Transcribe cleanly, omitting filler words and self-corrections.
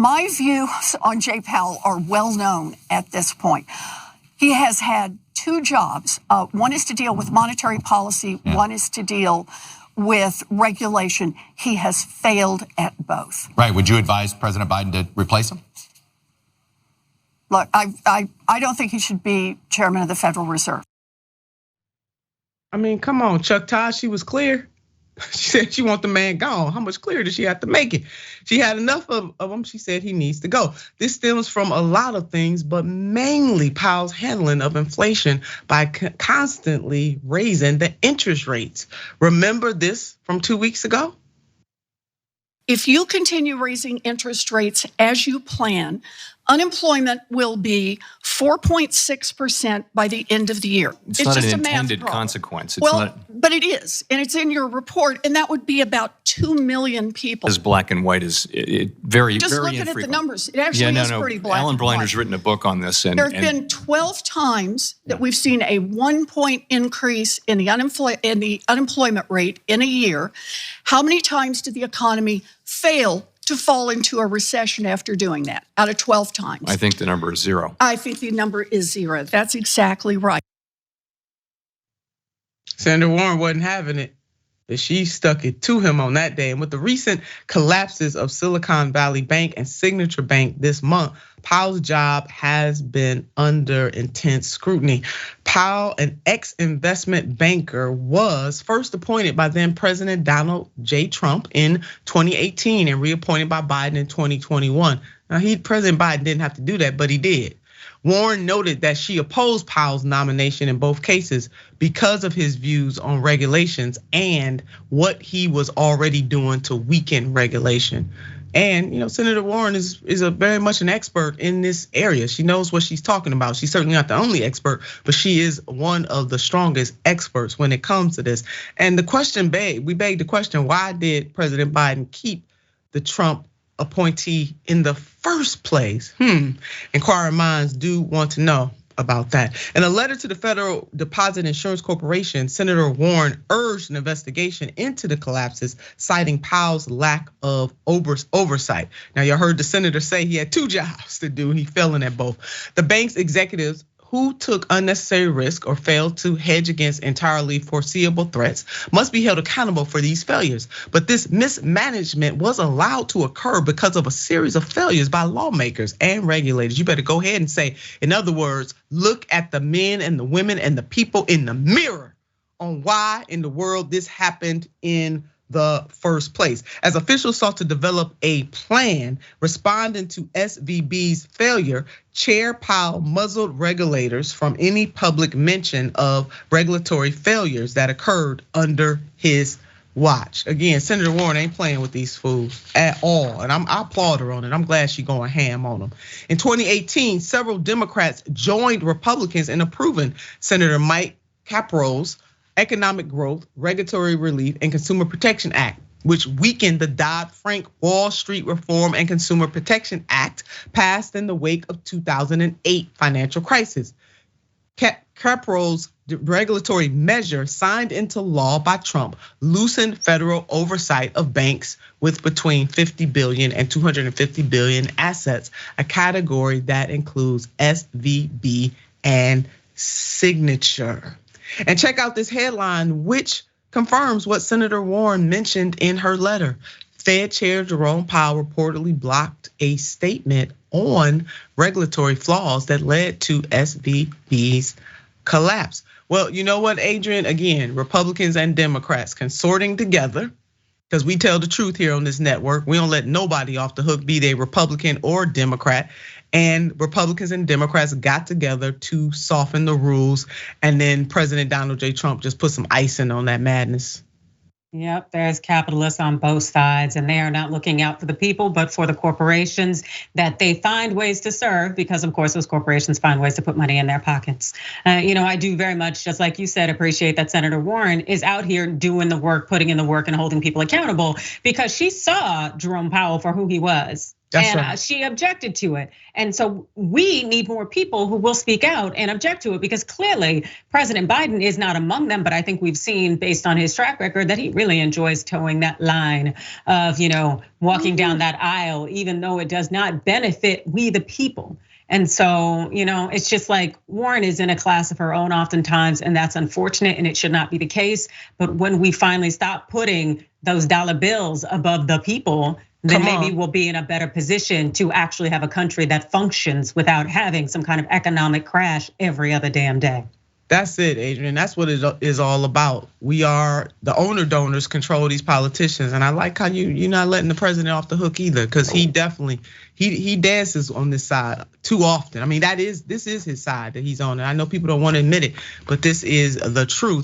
My views on Jay Powell are well known at this point. He has had two jobs. One is to deal with monetary policy. One is to deal with regulation. He has failed at both. Right. Would you advise President Biden to replace him? Look, I don't think he should be chairman of the Federal Reserve. I mean, come on, Chuck Todd, she was clear. She said she wants the man gone. How much clearer does she have to make it? She had enough of him. She said he needs to go. This stems from a lot of things, but mainly Powell's handling of inflation by constantly raising the interest rates. Remember this from 2 weeks ago? If you continue raising interest rates as you plan, unemployment will be 4.6% by the end of the year. It's not an intended consequence. But it is, and it's in your report, and that would be about 2 million people. As black and white is very, just very looking infrequent. at the numbers, it actually is pretty black. Alan Blinder's written a book on this, and there have been 12 times that we've seen a 1 point increase in the unemployment rate in a year. How many times did the economy fail to fall into a recession after doing that? Out of 12 times. I think the number is 0. I think the number is 0. That's exactly right. Senator Warren wasn't having it, but she stuck it to him on that day. And with the recent collapses of Silicon Valley Bank and Signature Bank this month, Powell's job has been under intense scrutiny. Powell, an ex-investment banker, was first appointed by then President Donald J. Trump in 2018 and reappointed by Biden in 2021. Now, President Biden didn't have to do that, but he did. Warren noted that she opposed Powell's nomination in both cases because of his views on regulations and what he was already doing to weaken regulation. And Senator Warren is a very much an expert in this area. She knows what she's talking about. She's certainly not the only expert, but she is one of the strongest experts when it comes to this. And we begged the question, why did President Biden keep the Trump appointee in the first place? Inquiring minds do want to know about that. In a letter to the Federal Deposit Insurance Corporation, Senator Warren urged an investigation into the collapses, citing Powell's lack of oversight. Now, you heard the senator say he had 2 jobs to do. He failing at both. The bank's executives who took unnecessary risk or failed to hedge against entirely foreseeable threats must be held accountable for these failures. But this mismanagement was allowed to occur because of a series of failures by lawmakers and regulators. You better go ahead and say, in other words, look at the men and the women and the people in the mirror on why in the world this happened in the first place. As officials sought to develop a plan responding to SVB's failure, Chair Powell muzzled regulators from any public mention of regulatory failures that occurred under his watch. Again, Senator Warren ain't playing with these fools at all, and I applaud her on it. I'm glad she's going ham on them. In 2018, several Democrats joined Republicans in approving Senator Mike Caprow's Economic Growth, Regulatory Relief, and Consumer Protection Act, which weakened the Dodd-Frank Wall Street Reform and Consumer Protection Act passed in the wake of 2008 financial crisis. Caprow's regulatory measure signed into law by Trump loosened federal oversight of banks with between 50 billion and 250 billion assets, a category that includes SVB and Signature. And check out this headline, which confirms what Senator Warren mentioned in her letter. Fed Chair Jerome Powell reportedly blocked a statement on regulatory flaws that led to SVB's collapse. Well, you know what, Adrienne? Again, Republicans and Democrats consorting together, because we tell the truth here on this network. We don't let nobody off the hook, be they Republican or Democrat. And Republicans and Democrats got together to soften the rules. And then President Donald J. Trump just put some icing on that madness. Yep, there's capitalists on both sides, and they are not looking out for the people, but for the corporations that they find ways to serve, because of course those corporations find ways to put money in their pockets. I do very much, just like you said, appreciate that Senator Warren is out here doing the work, putting in the work and holding people accountable, because she saw Jerome Powell for who he was. She objected to it. And so we need more people who will speak out and object to it, because clearly President Biden is not among them. But I think we've seen, based on his track record, that he really enjoys towing that line of, walking down that aisle, even though it does not benefit we the people. And so, it's just like Warren is in a class of her own oftentimes, and that's unfortunate, and it should not be the case. But when we finally stop putting those dollar bills above the people, then maybe we'll be in a better position to actually have a country that functions without having some kind of economic crash every other damn day. That's it, Adrienne. That's what it is all about. We are the owner donors control these politicians, and I like how you're not letting the president off the hook either, because he definitely he dances on this side too often. I mean, this is his side that he's on, and I know people don't want to admit it, but this is the truth.